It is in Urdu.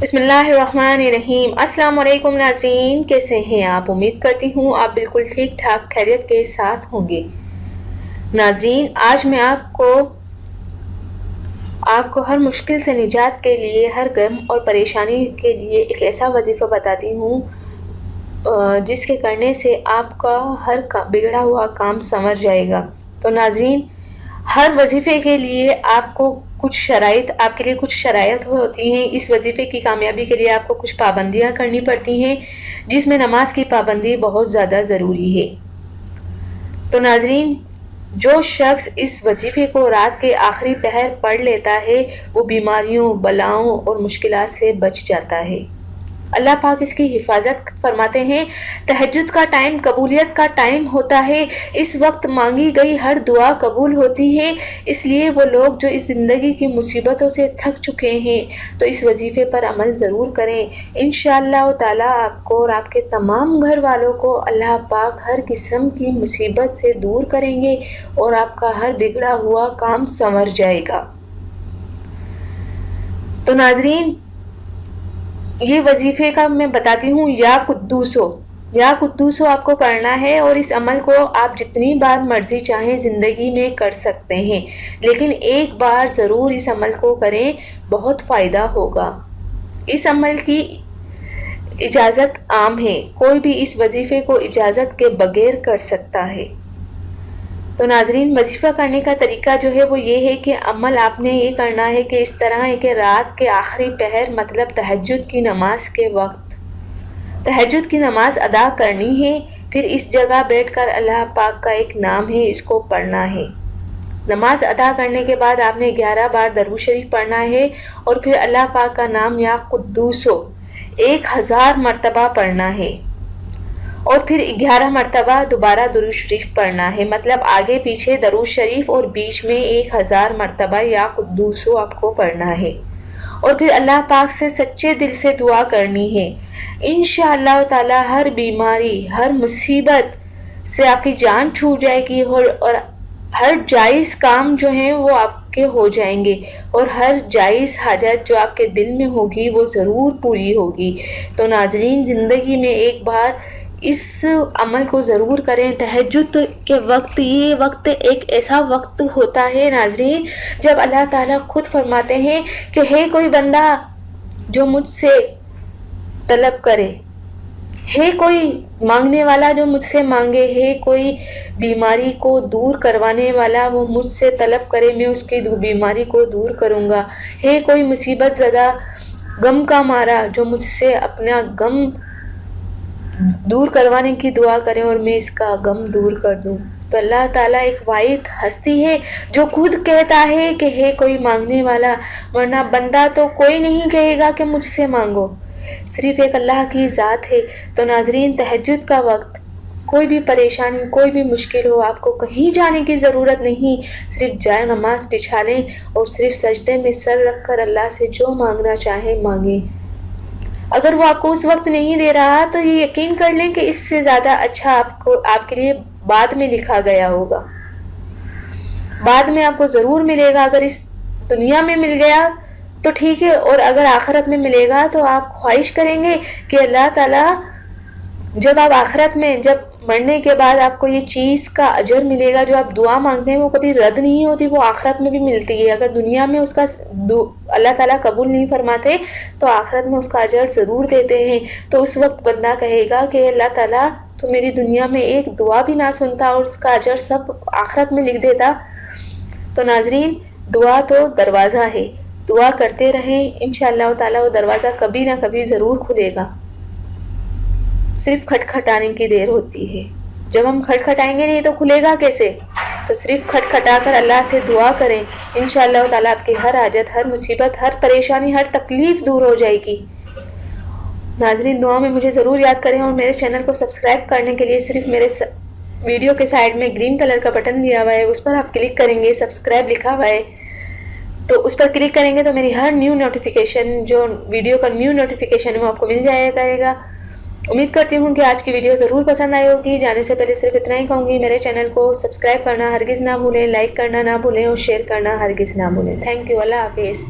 بسم اللہ الرحمن الرحیم۔ السلام علیکم ناظرین، کیسے ہیں آپ؟ امید کرتی ہوں آپ بالکل ٹھیک ٹھاک خیریت کے ساتھ ہوں گے۔ ناظرین، آج میں آپ کو ہر مشکل سے نجات کے لیے، ہر غم اور پریشانی کے لیے ایک ایسا وظیفہ بتاتی ہوں جس کے کرنے سے آپ کا ہر بگڑا ہوا کام سنور جائے گا۔ تو ناظرین، ہر وظیفے کے لیے آپ کے لیے کچھ شرائط ہوتی ہیں۔ اس وظیفے کی کامیابی کے لیے آپ کو کچھ پابندیاں کرنی پڑتی ہیں، جس میں نماز کی پابندی بہت زیادہ ضروری ہے۔ تو ناظرین، جو شخص اس وظیفے کو رات کے آخری پہر پڑھ لیتا ہے، وہ بیماریوں، بلاؤں اور مشکلات سے بچ جاتا ہے۔ اللہ پاک اس کی حفاظت فرماتے ہیں۔ تہجد کا ٹائم قبولیت کا ٹائم ہوتا ہے۔ اس وقت مانگی گئی ہر دعا قبول ہوتی ہے۔ اس لیے وہ لوگ جو اس زندگی کی مصیبتوں سے تھک چکے ہیں، تو اس وظیفے پر عمل ضرور کریں۔ انشاءاللہ تعالیٰ آپ کو اور آپ کے تمام گھر والوں کو اللہ پاک ہر قسم کی مصیبت سے دور کریں گے اور آپ کا ہر بگڑا ہوا کام سنور جائے گا۔ تو ناظرین، یہ وظیفے کا میں بتاتی ہوں، یا قدوسو آپ کو پڑھنا ہے، اور اس عمل کو آپ جتنی بار مرضی چاہیں زندگی میں کر سکتے ہیں، لیکن ایک بار ضرور اس عمل کو کریں، بہت فائدہ ہوگا۔ اس عمل کی اجازت عام ہے، کوئی بھی اس وظیفے کو اجازت کے بغیر کر سکتا ہے۔ تو ناظرین، وظیفہ کرنے کا طریقہ جو ہے وہ یہ ہے کہ عمل آپ نے یہ کرنا ہے کہ اس طرح ہے کہ رات کے آخری پہر مطلب تہجد کی نماز کے وقت تہجد کی نماز ادا کرنی ہے۔ پھر اس جگہ بیٹھ کر اللہ پاک کا ایک نام ہے، اس کو پڑھنا ہے۔ نماز ادا کرنے کے بعد آپ نے 11 بار درود شریف پڑھنا ہے، اور پھر اللہ پاک کا نام یا قدوسو 1000 مرتبہ پڑھنا ہے، اور پھر 11 مرتبہ دوبارہ درود شریف پڑھنا ہے، مطلب آگے پیچھے درود شریف اور بیچ میں 1000 مرتبہ یا قدوسو آپ کو پڑھنا ہے، اور پھر اللہ پاک سے سچے دل سے دعا کرنی ہے۔ انشاءاللہ تعالی ہر بیماری، ہر مصیبت سے آپ کی جان چھوٹ جائے گی، اور ہر جائز کام جو ہیں وہ آپ کے ہو جائیں گے، اور ہر جائز حاجت جو آپ کے دل میں ہوگی وہ ضرور پوری ہوگی۔ تو ناظرین، زندگی میں ایک بار اس عمل کو ضرور کریں۔ تہجد کے وقت، یہ وقت ایک ایسا وقت ہوتا ہے ناظرین جب اللہ تعالیٰ خود فرماتے ہیں کہ ہے کوئی بندہ جو مجھ سے طلب کرے، ہے کوئی مانگنے والا جو مجھ سے مانگے، ہے کوئی بیماری کو دور کروانے والا وہ مجھ سے طلب کرے، میں اس کی بیماری کو دور کروں گا، ہے کوئی مصیبت زدہ غم کا مارا جو مجھ سے اپنا غم دور کروانے کی دعا کریں اور میں اس کا غم دور کر دوں۔ تو اللہ تعالیٰ ایک واحد ہستی ہے جو خود کہتا ہے کہ ہے کوئی مانگنے والا، ورنہ بندہ تو کوئی نہیں کہے گا کہ مجھ سے مانگو، صرف ایک اللہ کی ذات ہے۔ تو ناظرین، تہجد کا وقت کوئی بھی پریشانی، کوئی بھی مشکل ہو، آپ کو کہیں جانے کی ضرورت نہیں، صرف جائے نماز بچھا لیں اور صرف سجدے میں سر رکھ کر اللہ سے جو مانگنا چاہیں مانگیں۔ اگر وہ آپ کو اس وقت نہیں دے رہا تو یہ یقین کر لیں کہ اس سے زیادہ اچھا آپ کے لیے بعد میں لکھا گیا ہوگا، بعد میں آپ کو ضرور ملے گا۔ اگر اس دنیا میں مل گیا تو ٹھیک ہے، اور اگر آخرت میں ملے گا تو آپ خواہش کریں گے کہ اللہ تعالیٰ جب آپ آخرت میں، جب مرنے کے بعد آپ کو یہ چیز کا اجر ملے گا، جو آپ دعا مانگتے ہیں وہ کبھی رد نہیں ہوتی، وہ آخرت میں بھی ملتی ہے۔ اگر دنیا میں اس کا اللہ تعالیٰ قبول نہیں فرماتے تو آخرت میں اس کا اجر ضرور دیتے ہیں۔ تو اس وقت بندہ کہے گا کہ اللہ تعالیٰ تو میری دنیا میں ایک دعا بھی نہ سنتا اور اس کا اجر سب آخرت میں لکھ دیتا۔ تو ناظرین، دعا تو دروازہ ہے، دعا کرتے رہیں، انشاءاللہ تعالیٰ وہ دروازہ کبھی نہ کبھی ضرور کھلے گا، صرف کھٹکھٹانے کی دیر ہوتی ہے۔ جب ہم کھٹکھٹائیں گے نہیں تو کھلے گا کیسے؟ تو صرف کھٹکھٹا کر اللہ سے دعا کریں، انشاءاللہ تعالیٰ آپ کی ہر حاجت، ہر مصیبت، ہر پریشانی، ہر تکلیف دور ہو جائے گی۔ ناظرین، دعا میں مجھے ضرور یاد کریں، اور میرے چینل کو سبسکرائب کرنے کے لیے صرف میرے ویڈیو کے سائڈ میں گرین کلر کا بٹن دیا ہوا ہے، اس پر آپ کلک کریں گے، سبسکرائب لکھا ہوا ہے، تو اس پر کلک کریں گے تو میری ہر نیو نوٹیفیکیشن، جو ویڈیو کا نیو نوٹیفیکیشن ہے وہ آپ کو مل جائے گا۔ امید کرتی ہوں کہ آج کی ویڈیو ضرور پسند آئی ہوگی۔ جانے سے پہلے صرف اتنا ہی کہوں گی، میرے چینل کو سبسکرائب کرنا ہرگز نہ بھولیں، لائک کرنا نہ بھولیں، اور شیئر کرنا ہرگز نہ بھولیں۔ تھینک یو، اللہ حافظ۔